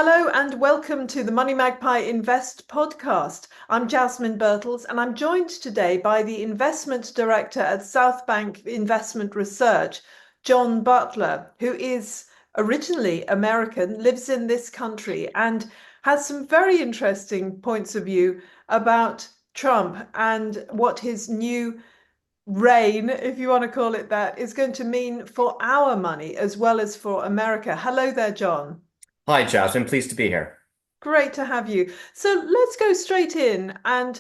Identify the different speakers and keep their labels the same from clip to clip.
Speaker 1: Hello and welcome to the MoneyMagpie Invest podcast. I'm Jasmine and I'm joined today by the investment director at Southbank Investment Research, John Butler, who is originally American, lives in this country, and has some very interesting points of view about Trump and what his new reign, if you want to call it that, is going to mean for our money as well as for America. Hello there, John.
Speaker 2: Hi, Jasmine. Pleased to be here.
Speaker 1: Great to have you. So let's go straight in and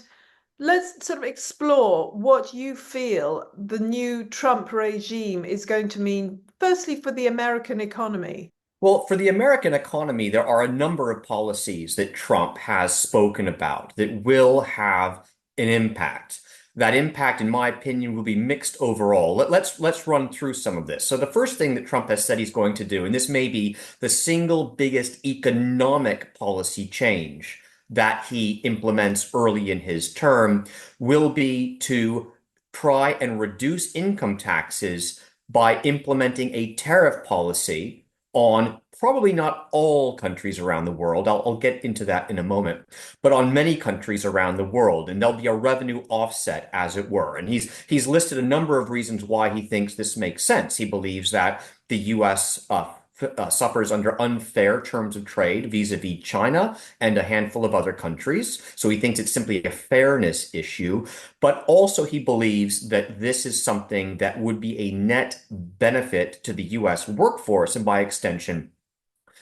Speaker 1: let's sort of explore what you feel the new Trump regime is going to mean, firstly, for the American economy.
Speaker 2: Well, for the American economy, there are a number of policies that Trump has spoken about that will have an impact. That impact, in my opinion, will be mixed overall. Let's run through some of this. So the first thing that Trump has said he's going to do, and this may be the single biggest economic policy change that he implements early in his term, will be to try and reduce income taxes by implementing a tariff policy on probably not all countries around the world. I'll get into that in a moment, but on many countries around the world, and there'll be a revenue offset, as it were. And he's listed a number of reasons why he thinks this makes sense. He believes that the U.S. Suffers under unfair terms of trade vis-a-vis China and a handful of other countries. So he thinks it's simply a fairness issue. But also he believes that this is something that would be a net benefit to the U.S. workforce and by extension,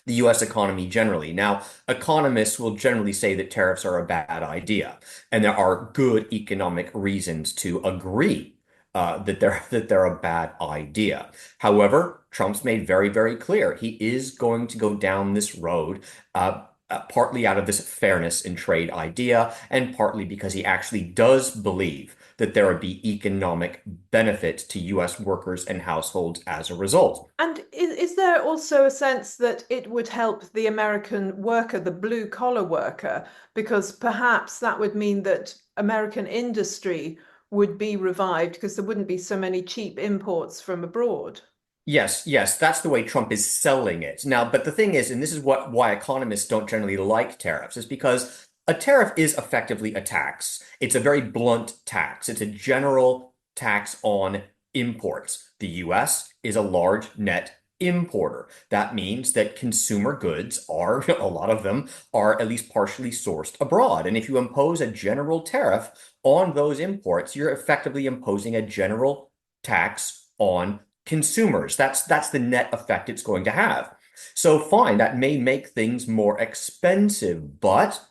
Speaker 2: the U.S. economy generally. Now, economists will generally say that tariffs are a bad idea, and there are good economic reasons to agree that they're a bad idea. However, Trump's made very, very clear he is going to go down this road, partly out of this fairness in trade idea, and partly because he actually does believe that there would be economic benefit to U.S. workers and households as a result.
Speaker 1: And is there also a sense that it would help the American worker, the blue collar worker, because perhaps that would mean that American industry would be revived because there wouldn't be so many cheap imports from abroad?
Speaker 2: Yes, yes, that's the way Trump is selling it. Now, but the thing is, and this is why economists don't generally like tariffs, is because a tariff is effectively a tax. It's a very blunt tax. It's a general tax on imports. The US is a large net importer. That means that consumer goods are, a lot of them, are at least partially sourced abroad. And if you impose a general tariff on those imports, you're effectively imposing a general tax on consumers. That's the net effect it's going to have. So fine, that may make things more expensive, but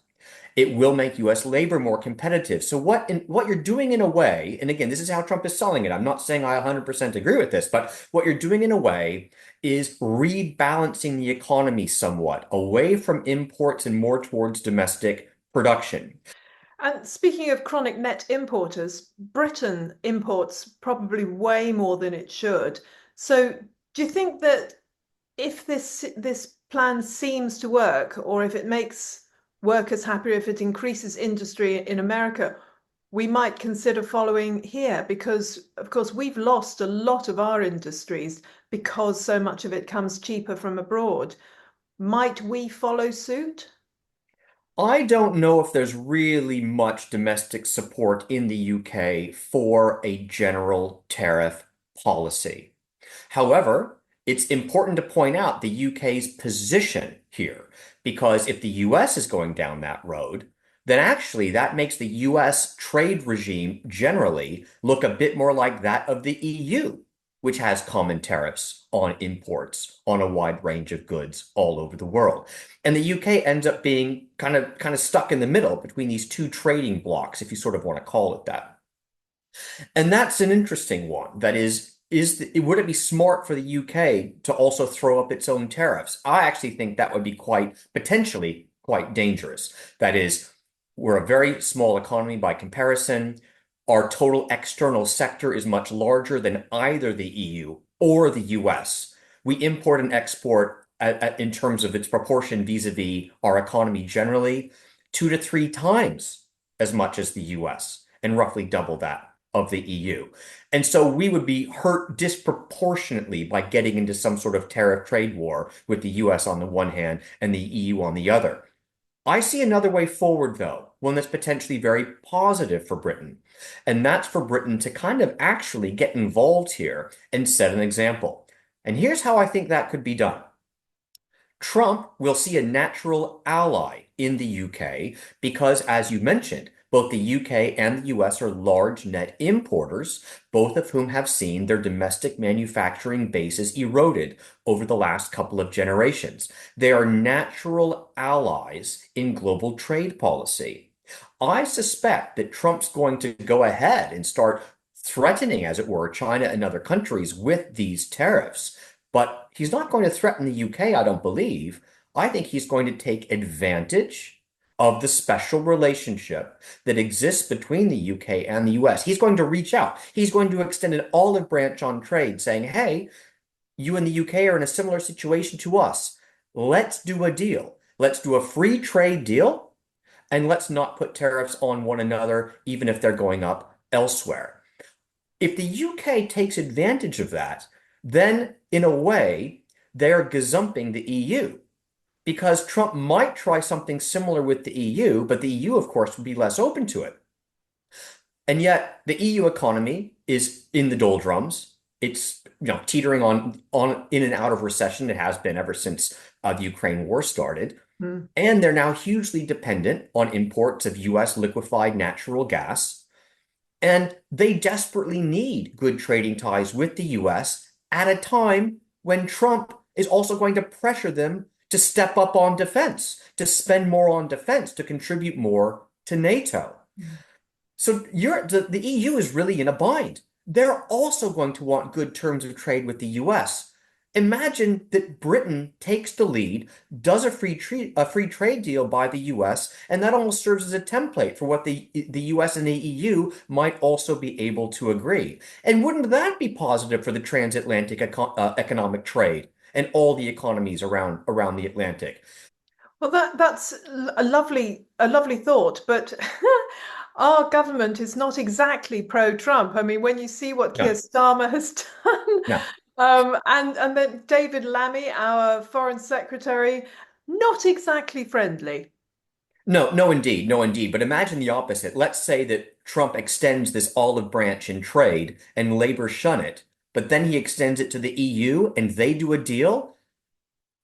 Speaker 2: it will make US labor more competitive. So what you're doing in a way, and again, this is how Trump is selling it. I'm not saying I 100% agree with this, but what you're doing in a way is rebalancing the economy somewhat away from imports and more towards domestic production.
Speaker 1: And speaking of chronic net importers, Britain imports probably way more than it should. So do you think that if this plan seems to work, or if it makes workers happier, if it increases industry in America, we might consider following here? Because, of course, we've lost a lot of our industries because so much of it comes cheaper from abroad. Might we follow suit?
Speaker 2: I don't know if there's really much domestic support in the UK for a general tariff policy. However, it's important to point out the UK's position here, because if the US is going down that road, then actually that makes the US trade regime generally look a bit more like that of the EU, which has common tariffs on imports on a wide range of goods all over the world. And the UK ends up being kind of stuck in the middle between these two trading blocks, if you sort of want to call it that. And that's an interesting one. That would it be smart for the UK to also throw up its own tariffs? I actually think that would be potentially quite dangerous. That is, we're a very small economy by comparison. Our total external sector is much larger than either the EU or the US. We import and export in terms of its proportion vis-a-vis our economy generally, 2 to 3 times as much as the US, and roughly double that of the EU. And so we would be hurt disproportionately by getting into some sort of tariff trade war with the US on the one hand and the EU on the other. I see another way forward, though, one that's potentially very positive for Britain. And that's for Britain to kind of actually get involved here and set an example. And here's how I think that could be done. Trump will see a natural ally in the UK because, as you mentioned, both the UK and the US are large net importers, both of whom have seen their domestic manufacturing bases eroded over the last couple of generations. They are natural allies in global trade policy. I suspect that Trump's going to go ahead and start threatening, as it were, China and other countries with these tariffs. But he's not going to threaten the UK, I don't believe. I think he's going to take advantage of the special relationship that exists between the UK and the US. He's going to reach out. He's going to extend an olive branch on trade, saying, hey, you and the UK are in a similar situation to us. Let's do a deal. Let's do a free trade deal, and let's not put tariffs on one another, even if they're going up elsewhere. If the UK takes advantage of that, then in a way, they're gazumping the EU because Trump might try something similar with the EU, but the EU, of course, would be less open to it. And yet, the EU economy is in the doldrums. It's teetering on in and out of recession. It has been ever since the Ukraine war started.
Speaker 1: Mm.
Speaker 2: And they're now hugely dependent on imports of US liquefied natural gas. And they desperately need good trading ties with the US at a time when Trump is also going to pressure them to step up on defense, to spend more on defense, to contribute more to NATO. So the EU is really in a bind. They're also going to want good terms of trade with the US. Imagine that Britain takes the lead, does a free trade deal by the US, and that almost serves as a template for what the US and the EU might also be able to agree. And wouldn't that be positive for the transatlantic economic trade and all the economies around the Atlantic?
Speaker 1: Well, that's a lovely thought, but our government is not exactly pro-Trump. I mean, when you see what Keir
Speaker 2: No,
Speaker 1: Starmer has done,
Speaker 2: no.
Speaker 1: and then David Lammy, our foreign secretary, not exactly friendly.
Speaker 2: No, no, indeed. No, indeed. But imagine the opposite. Let's say that Trump extends this olive branch in trade and labor shun it, but then he extends it to the EU and they do a deal.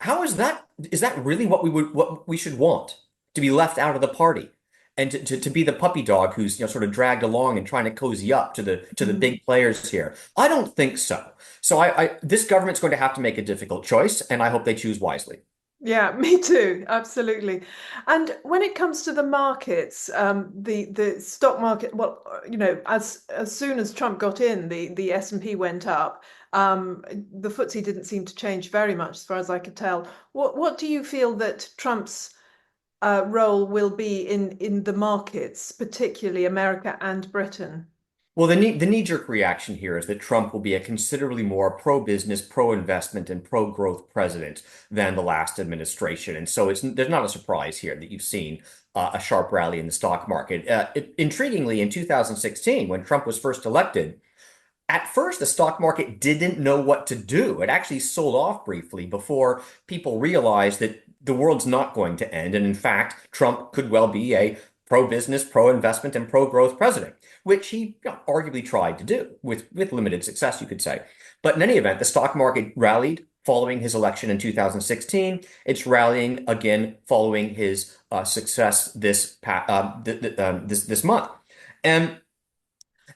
Speaker 2: How is that? Is that really what we should want? To be left out of the party and to be the puppy dog who's sort of dragged along and trying to cozy up to the
Speaker 1: Mm.
Speaker 2: big players here? I don't think so. So I this government's going to have to make a difficult choice, and I hope they choose wisely.
Speaker 1: Yeah, me too. Absolutely. And when it comes to the markets, the stock market, well, as soon as Trump got in, the S&P went up. The FTSE didn't seem to change very much, as far as I could tell. What do you feel that Trump's role will be in the markets, particularly America and Britain?
Speaker 2: Well, the knee-jerk reaction here is that Trump will be a considerably more pro-business, pro-investment, and pro-growth president than the last administration. And so there's not a surprise here that you've seen a sharp rally in the stock market. Intriguingly, in 2016, when Trump was first elected, at first, the stock market didn't know what to do. It actually sold off briefly before people realized that the world's not going to end. And in fact, Trump could well be a pro-business, pro-investment, and pro-growth president, which he arguably tried to do with limited success, you could say. But in any event, the stock market rallied following his election in 2016. It's rallying again following his success this month. And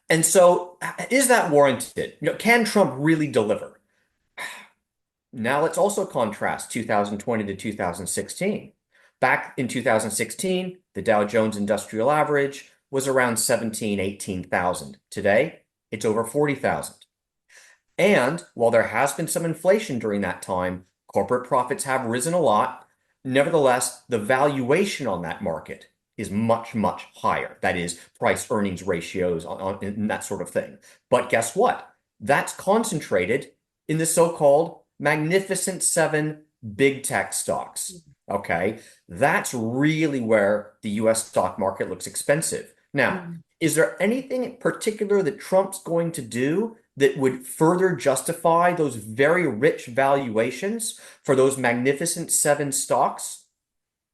Speaker 2: and so, is that warranted? Can Trump really deliver? Now let's also contrast 2020 to 2016. Back in 2016, the Dow Jones Industrial Average was around 17, 18,000. Today, it's over 40,000. And while there has been some inflation during that time, corporate profits have risen a lot. Nevertheless, the valuation on that market is much, much higher. That is, price earnings ratios and that sort of thing. But guess what? That's concentrated in the so-called Magnificent Seven big tech stocks. Okay. That's really where the US stock market looks expensive. Now,
Speaker 1: Mm.
Speaker 2: Is there anything in particular that Trump's going to do that would further justify those very rich valuations for those magnificent seven stocks?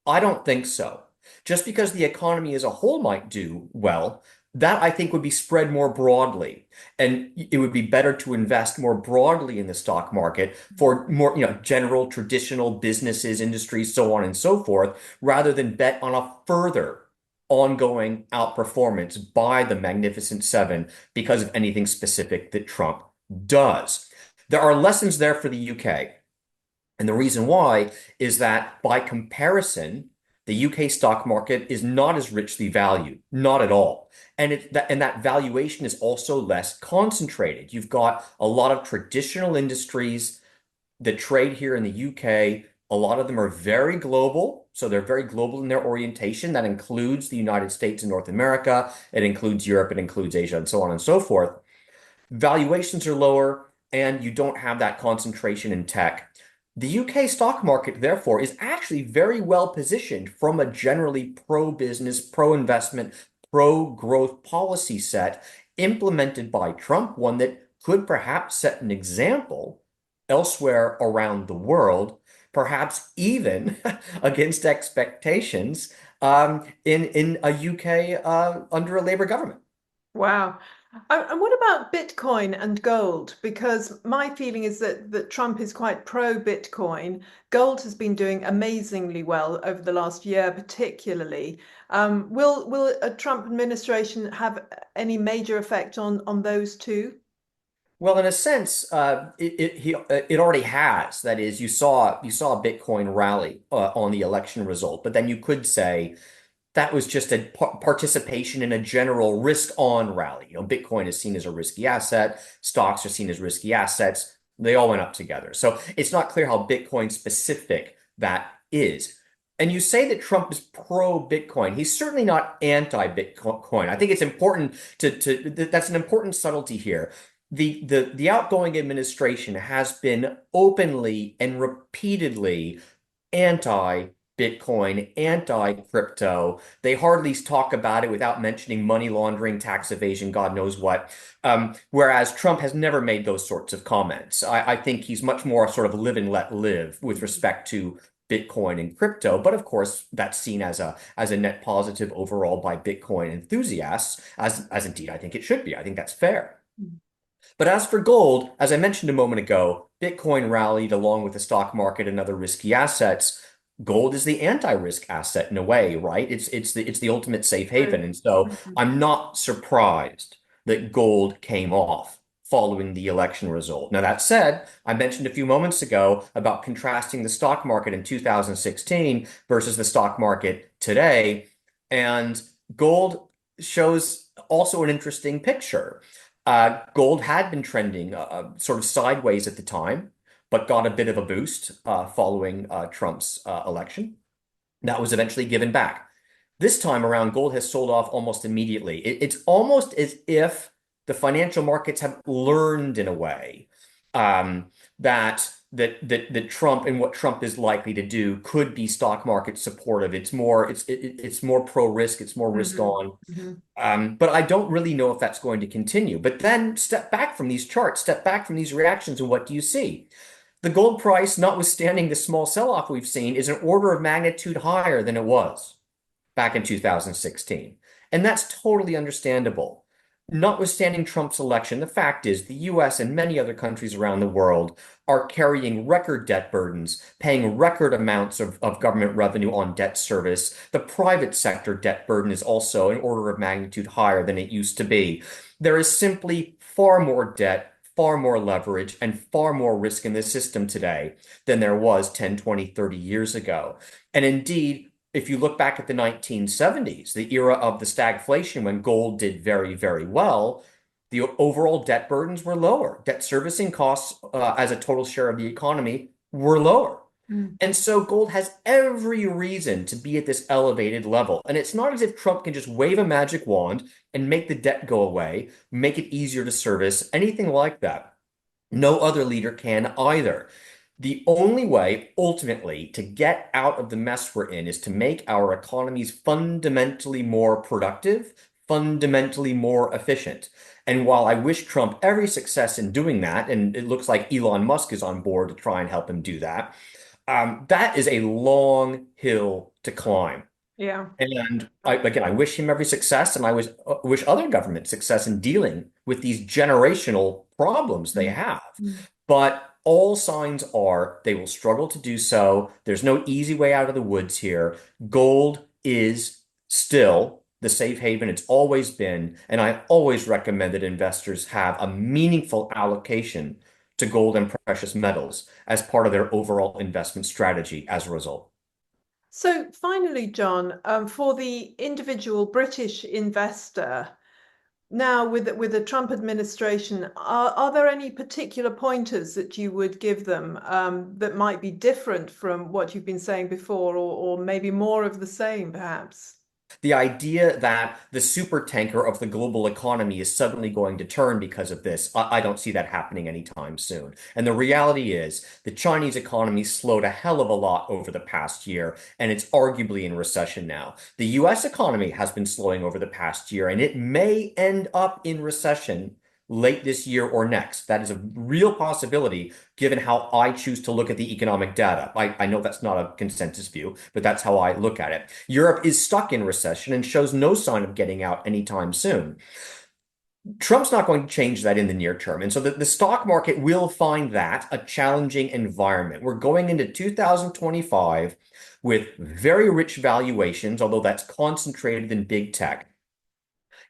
Speaker 2: I don't think so. Just because the economy as a whole might do well, that I think would be spread more broadly. And it would be better to invest more broadly in the stock market for more, general traditional businesses, industries, so on and so forth, rather than bet on a further ongoing outperformance by the Magnificent Seven because of anything specific that Trump does. There are lessons there for the UK. And the reason why is that by comparison, the UK stock market is not as richly valued, not at all. And that valuation is also less concentrated. You've got a lot of traditional industries that trade here in the UK. A lot of them are very global. So they're very global in their orientation. That includes the United States and North America. It includes Europe. It includes Asia and so on and so forth. Valuations are lower, and you don't have that concentration in tech. The UK stock market, therefore, is actually very well positioned from a generally pro-business, pro-investment, pro-growth policy set implemented by Trump, one that could perhaps set an example elsewhere around the world, perhaps even against expectations in a UK under a Labour government.
Speaker 1: Wow. And what about Bitcoin and gold? Because my feeling is that Trump is quite pro Bitcoin. Gold has been doing amazingly well over the last year, particularly. Will a Trump administration have any major effect on those two?
Speaker 2: Well, in a sense, it already has. That is, you saw Bitcoin rally on the election result, but then you could say that was just a participation in a general risk-on rally. Bitcoin is seen as a risky asset. Stocks are seen as risky assets. They all went up together. So it's not clear how Bitcoin specific that is. And you say that Trump is pro-Bitcoin. He's certainly not anti-Bitcoin. I think it's important that's an important subtlety here. The outgoing administration has been openly and repeatedly anti-Bitcoin, anti-crypto. They hardly talk about it without mentioning money laundering, tax evasion, God knows what. Whereas Trump has never made those sorts of comments. I think he's much more sort of live and let live with respect to Bitcoin and crypto. But of course, that's seen as a net positive overall by Bitcoin enthusiasts, as indeed I think it should be. I think that's fair. But as for gold, as I mentioned a moment ago, Bitcoin rallied along with the stock market and other risky assets. Gold is the anti-risk asset in a way, right? It's the ultimate safe haven.
Speaker 1: True.
Speaker 2: And so
Speaker 1: Mhm.
Speaker 2: I'm not surprised that gold came off following the election result. Now, that said, I mentioned a few moments ago about contrasting the stock market in 2016 versus the stock market today. And gold shows also an interesting picture. Gold had been trending sort of sideways at the time, but got a bit of a boost following Trump's election. That was eventually given back. This time around, gold has sold off almost immediately. It's almost as if the financial markets have learned in a way um, that Trump and what Trump is likely to do could be stock market supportive. It's more pro risk. It's more risk
Speaker 1: Mhm.
Speaker 2: on.
Speaker 1: Mhm.
Speaker 2: But I don't really know if that's going to continue. But then step back from these charts, step back from these reactions, and what do you see? The gold price, notwithstanding the small sell-off we've seen, is an order of magnitude higher than it was back in 2016. And that's totally understandable. Notwithstanding Trump's election, the fact is the US and many other countries around the world are carrying record debt burdens, paying record amounts of government revenue on debt service. The private sector debt burden is also an order of magnitude higher than it used to be. There is simply far more debt, far more leverage, and far more risk in the system today than there was 10, 20, 30 years ago. And indeed, if you look back at the 1970s, the era of the stagflation when gold did very, very well, the overall debt burdens were lower. Debt servicing costs as a total share of the economy were lower.
Speaker 1: Mm.
Speaker 2: And so gold has every reason to be at this elevated level. And it's not as if Trump can just wave a magic wand and make the debt go away, make it easier to service, anything like that. No other leader can either. The only way, ultimately, to get out of the mess we're in is to make our economies fundamentally more productive, fundamentally more efficient. And while I wish Trump every success in doing that, and it looks like Elon Musk is on board to try and help him do that, that is a long hill to climb.
Speaker 1: Yeah.
Speaker 2: And again, I wish him every success, and I wish other governments success in dealing with these generational problems they
Speaker 1: Mm.
Speaker 2: have.
Speaker 1: Mm.
Speaker 2: But all signs are they will struggle to do so. There's no easy way out of the woods here. Gold is still the safe haven it's always been, and I always recommend that investors have a meaningful allocation to gold and precious metals as part of their overall investment strategy as a result.
Speaker 1: So finally, John, for the individual British investor, now with the Trump administration, are there any particular pointers that you would give them that might be different from what you've been saying before, or maybe more of the same, perhaps?
Speaker 2: The idea that the super tanker of the global economy is suddenly going to turn because of this, I don't see that happening anytime soon. And the reality is, the Chinese economy slowed a hell of a lot over the past year, and it's arguably in recession now. The US economy has been slowing over the past year, and it may end up in recession late this year or next. That is a real possibility given how I choose to look at the economic data. I know that's not a consensus view, but that's how I look at it. Europe is stuck in recession and shows no sign of getting out anytime soon. Trump's not going to change that in the near term. And so the stock market will find that a challenging environment. We're going into 2025 with very rich valuations, although that's concentrated in big tech.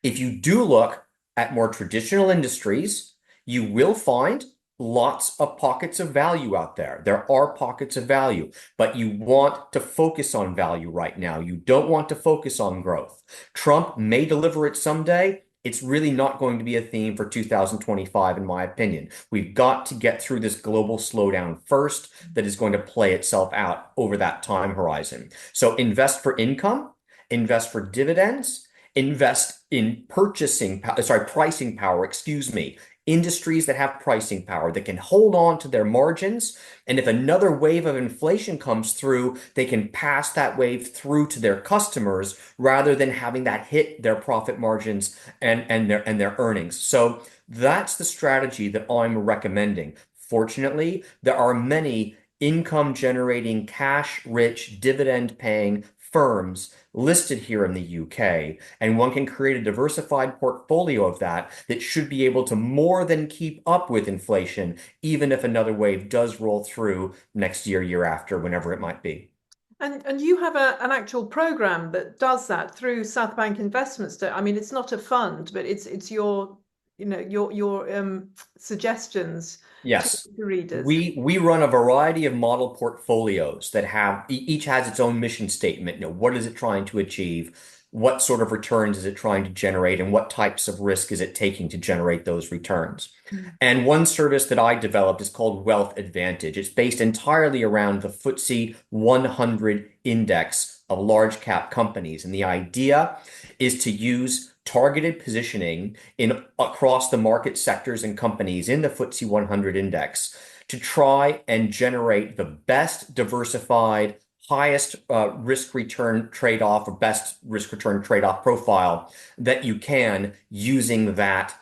Speaker 2: If you do look at more traditional industries, you will find lots of pockets of value out there. There are pockets of value, but you want to focus on value right now. You don't want to focus on growth. Trump may deliver it someday. It's really not going to be a theme for 2025, in my opinion. We've got to get through this global slowdown first that is going to play itself out over that time horizon. So invest for income, invest for dividends, invest in pricing power, excuse me, industries that have pricing power that can hold on to their margins. And if another wave of inflation comes through, they can pass that wave through to their customers rather than having that hit their profit margins and their earnings. So that's the strategy that I'm recommending. Fortunately, there are many income generating, cash rich, dividend paying firms listed here in the UK, and one can create a diversified portfolio of that that should be able to more than keep up with inflation, even if another wave does roll through next year, year after, whenever it might be.
Speaker 1: And you have an actual program that does that through Southbank Investments. I mean, it's not a fund, but it's your, your suggestions
Speaker 2: Yes.
Speaker 1: to readers.
Speaker 2: We run a variety of model portfolios that have each has its own mission statement. What is it trying to achieve? What sort of returns is it trying to generate? And what types of risk is it taking to generate those returns?
Speaker 1: Mm.
Speaker 2: And one service that I developed is called Wealth Advantage. It's based entirely around the FTSE 100 index of large cap companies. And the idea is to use targeted positioning in across the market sectors and companies in the FTSE 100 index to try and generate the best diversified, highest risk return trade-off or best risk return trade-off profile that you can using that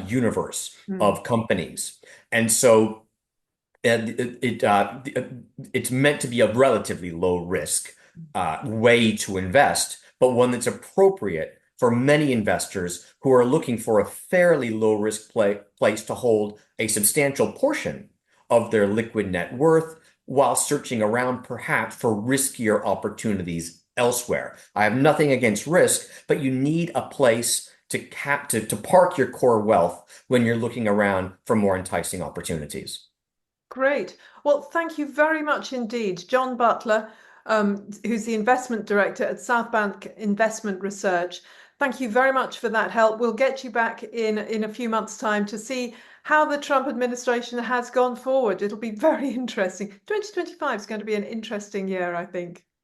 Speaker 2: universe
Speaker 1: Mm.
Speaker 2: of companies. And so it's meant to be a relatively low risk way to invest, but one that's appropriate for many investors who are looking for a fairly low risk place to hold a substantial portion of their liquid net worth while searching around perhaps for riskier opportunities elsewhere. I have nothing against risk, but you need a place to park your core wealth when you're looking around for more enticing opportunities.
Speaker 1: Great. Well, thank you very much indeed, John Butler, who's the investment director at Southbank Investment Research. Thank you very much for that help. We'll get you back in a few months' time to see how the Trump administration has gone forward. It'll be very interesting. 2025 is going to be an interesting year, I think.